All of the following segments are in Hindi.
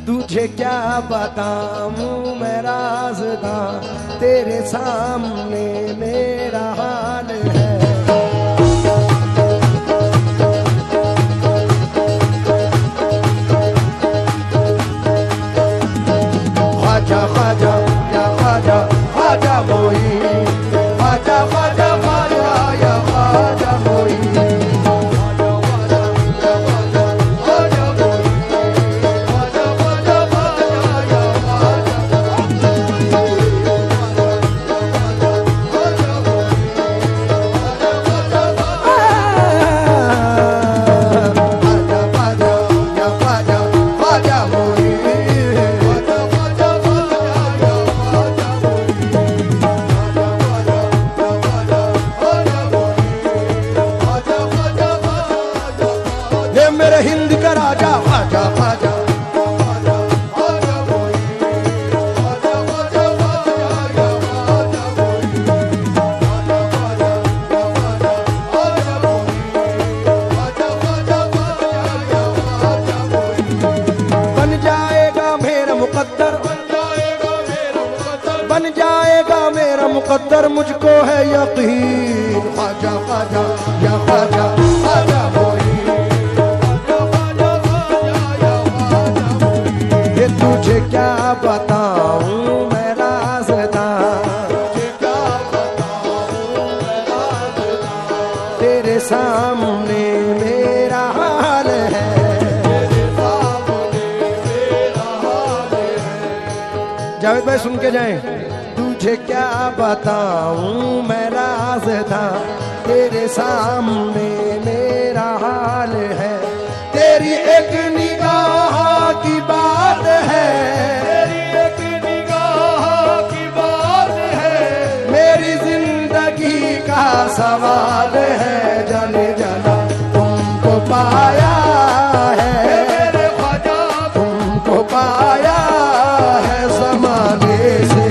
तुझे क्या बताऊं मैं राज़दां, तेरे सामने मेरा हाल है। ख्वाजा ख्वाजा या ख्वाजा ख्वाजा मोई, ख्वाजा ख्वाजा ख्वाजा या ख्वाजा मोई। मेरे हिंद का राजा ख्वाजा ख्वाजा, बन जाएगा मेरा मुकद्दर, बन जाएगा मेरा मुकद्दर, मुझको है यकीन। ख्वाजा ख्वाजा या ख्वाजा ख्वाजा मोई, तुझे क्या बताऊं मैं राज़दां, तेरे सामने मेरा हाल है। जावेद भाई सुन के जाएं। तुझे क्या बताऊं मैं राज़दां, तेरे सामने मेरा हाल है। तेरी एक निगाह की बात है, तेरी एक निगाह की बात है, मेरी जिंदगी का सवाल है। जाने जाना तुमको पाया है मेरे ख्वाजा, तुमको पाया है ज़माने से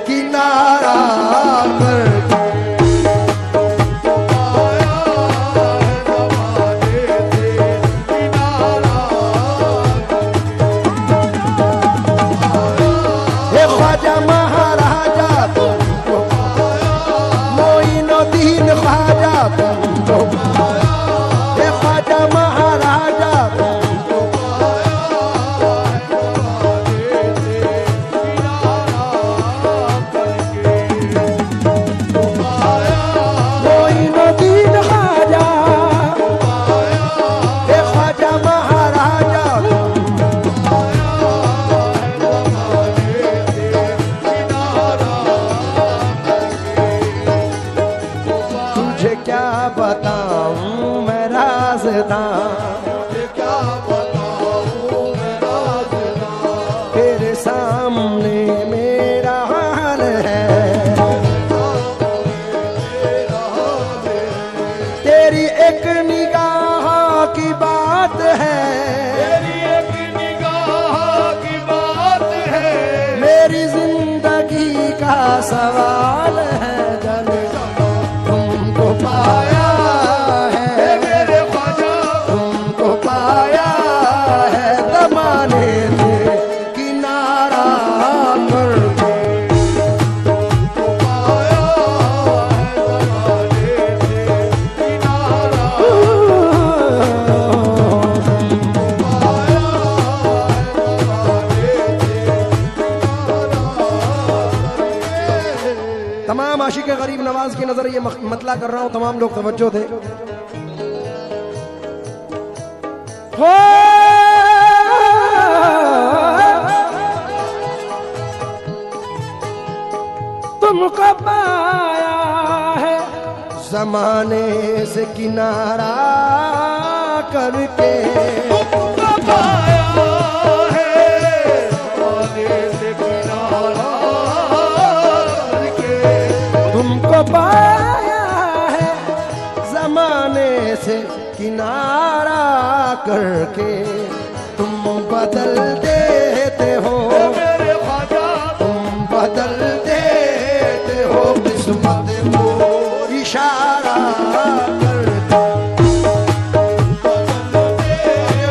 किनारा करके। ख्वाजा महाराजा तुमको, मोइनुद्दीन ख्वाजा तुमको, हे ख्वाजा महाराजा तुमको, मोइनुद्दीन ख्वाजा, हे ख्वाजा महाराजा क्या बताऊं मैं राज़दां, क्या बताऊं मैं राज़दां, तेरे सामने मेरा हाल है। तेरी एक निगाह की बात है, तेरी एक निगाह की बात है, मेरी जिंदगी का सवाल है। जाने तुमको पाया है मेरे ख्वाजा, तुमको पाया है ज़माने से किनारा करके। तुमको पाया है ज़माने से किनारा, तुमको पाया है ज़माने से किनारा। तमाम आशिक गरीब नवाज की नजर ये मतला कर रहा हूं, तमाम लोग तवज्जो दे। तुमको पाया है ज़माने से किनारा करके, तुमको पाया है ज़माने से किनारा करके, तुमको पाया है ज़माने से किनारा करके। तुम बदल देते हो मेरे ख्वाजा, तुम बदल देते हो किस्मत को इशारा करके। बदल देते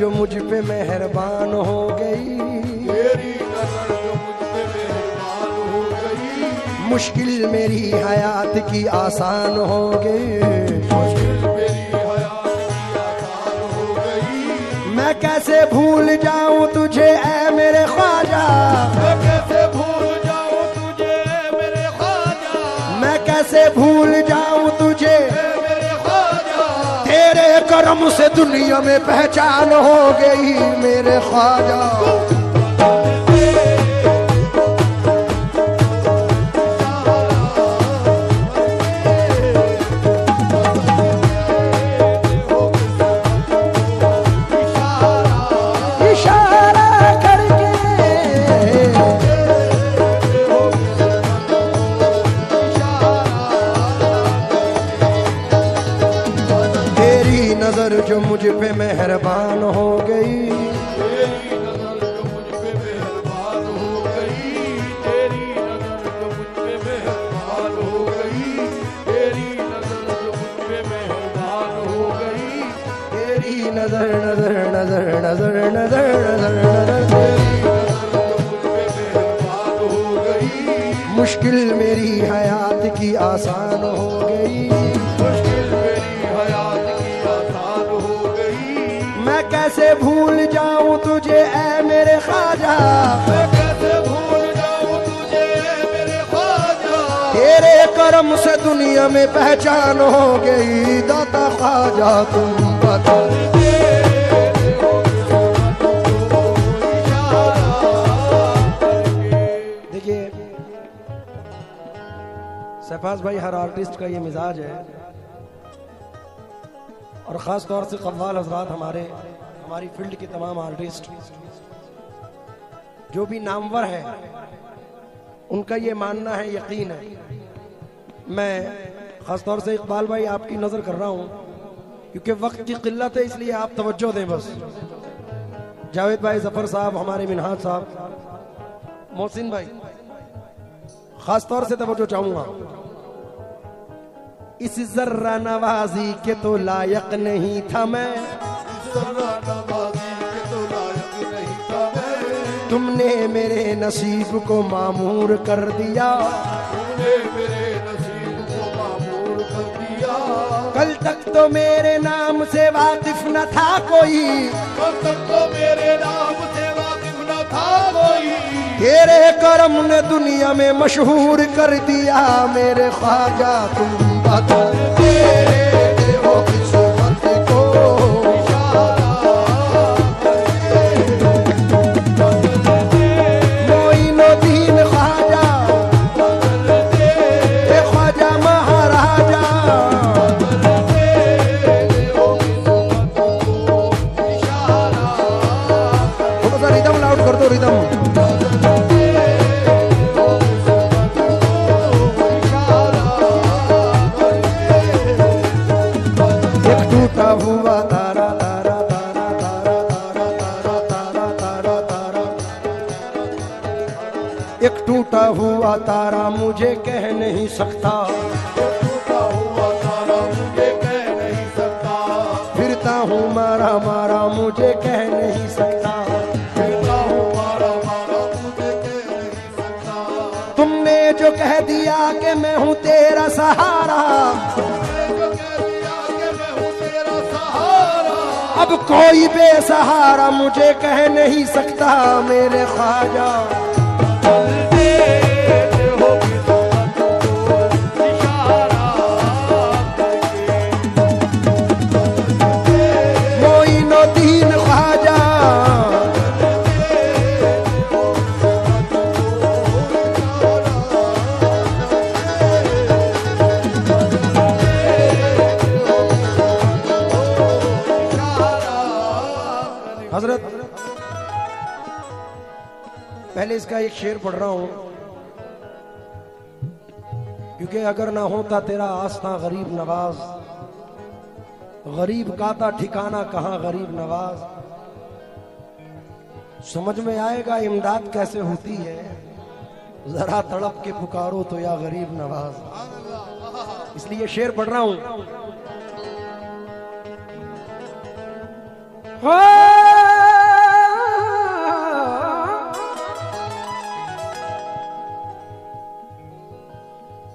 जो मुझ पे मेहरबान हो गई, तेरी नजर जो मुझ पे मेहरबान हो गई, मुश्किल मेरी हयात की आसान हो गई। मुश्किल मेरी हयात की आसान हो गई। मैं कैसे भूल जाऊं तुझे ऐ मेरे ख्वाजा, मैं कैसे भूल जाऊं तुझे मेरे ख्वाजा, मैं कैसे भूल जाऊं तुझे, मेरे ख्वाजा। तेरे करम से दुनिया में पहचान हो गई मेरे ख्वाजा। नजर जो मुझ पे मेहरबान हो गई, तेरी नजर जो मुझ पे मेहरबान हो गई, तेरी नजर जो मुझ पे मेहरबान हो गई, तेरी नजर जो मुझ पे मेहरबान हो गई, तेरी नजर नजर नजर नजर नजर नजर नजर, तेरी नजर जो मुझ पे मेहरबान हो गई, मुश्किल मेरी हयात की आसान हो गई। मुश्किल मेरी हयात की आसान हो गई। मैं कैसे भूल जाऊं तुझे ऐ मेरे ख्वाजा, मैं कैसे भूल जाऊं तुझे मेरे ख्वाजा, तेरे करम से दुनिया में पहचान हो गई। दाता ख्वाजा तुम बता, देखिए शहबाज भाई, हर आर्टिस्ट का ये मिजाज है, और ख़ास तौर से कव्वाल हजरात, हमारी फील्ड के तमाम आर्टिस्ट जो भी नामवर है, उनका ये मानना है, यकीन है। मैं ख़ास तौर से इकबाल भाई आपकी नज़र कर रहा हूँ, क्योंकि वक्त की किल्लत है, इसलिए आप तवज्जो दें बस। जावेद भाई, जफर साहब, हमारे मिनहाज साहब, मोहसिन भाई, ख़ास तौर से तवज्जो चाहूँगा। इस जर्रा नवाजी के तो लायक नहीं था मैं, जर्रा नवाजी के तो लायक नहीं था मैं, तुमने मेरे नसीब को मामूर कर दिया, तुमने मेरे नसीब को मामूर कर दिया। कल तक तो मेरे नाम से वाकिफ न था कोई, कल तक तो मेरे नाम से वाकिफ न था कोई, तेरे करम ने दुनिया में मशहूर कर दिया मेरे ख्वाजा तुम बता। तेरे हो किस्मत को मोइनुद्दीन ख्वाजा, ख्वाजा महाराजा, थोड़ा सा रिदम लाउड कर दो, रिदम। हुआ तारा तारा तारा तारा तारा तारा तारा तारा, एक टूटा हुआ तारा मुझे कह नहीं सकता, टूटा हुआ तारा मुझे कह नहीं सकता, फिरता हूँ मारा मारा मुझे कह नहीं सकता, फिरता हूँ मारा मारा मुझे कह नहीं सकता। तुमने जो कह दिया कि मैं हूँ तेरा सहारा, अब कोई बेसहारा मुझे कह नहीं सकता मेरे ख्वाजा। मोइनुद्दीन ख्वाजा, हजरत पहले इसका एक शेर पढ़ रहा हूं, क्योंकि अगर ना होता तेरा आस्था गरीब नवाज, गरीब का था ठिकाना कहां गरीब नवाज, समझ में आएगा इमदाद कैसे होती है, जरा तड़प के पुकारो तो या गरीब नवाज। इसलिए शेर पढ़ रहा हूं।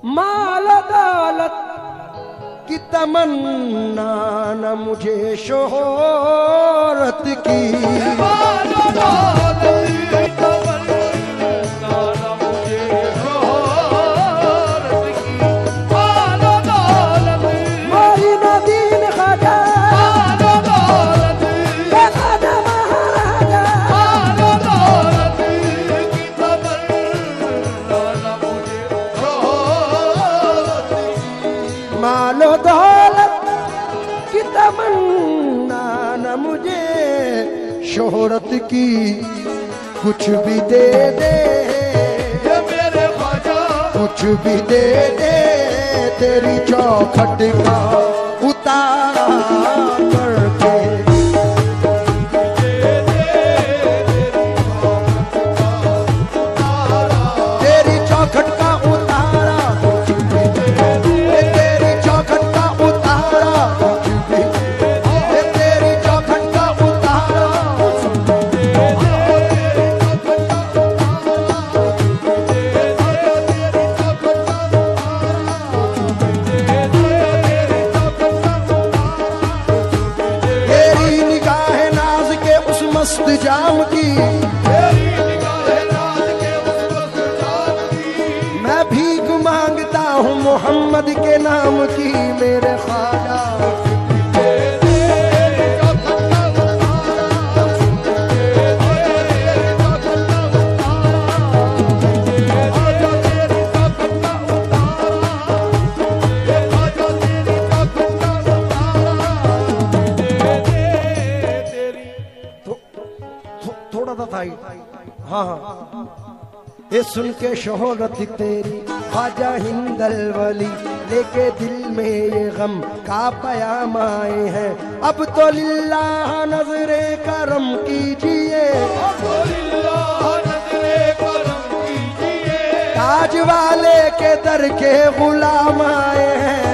माल दौलत की तमन्ना न मुझे शोहरत की, माल दौलत की तमन्ना न मुझे शोहरत की, माल दौलत मोरी नदीन ख्वाजा, माल दौलत ये ख्वाजा महाराजा, माल दौलत की तमन्ना न मुझे शोहरत की, मालो दौलत की तमन्ना न मुझे शोहरत की, कुछ भी दे दे ये मेरे ख्वाजा कुछ भी दे दे, तेरी चौखट का उतारा करके, तेरी चौखट का उतारा कुछ भी दे दे, तेरी चौखट का उतारा कुछ भी दे दे, तेरी चौखट का उतारा कुछ भी दे दे, तेरी निगाह नाज के उस मस्त जाम की, तेरी निगाह नाज के उस मस्त जाम की, मैं भीख मांगता हूँ मोहम्मद के नाम की, मेरे ख्वाजा थोड़ा सा था हाँ हाँ, ये सुन के शोहरत तेरी ख्वाजा हिंदल वली, लेके दिल में ये गम का पयाम आए हैं, अब तो लिल्लाह नजरे करम कीजिए, ताज वाले के दर के गुलाम आए हैं,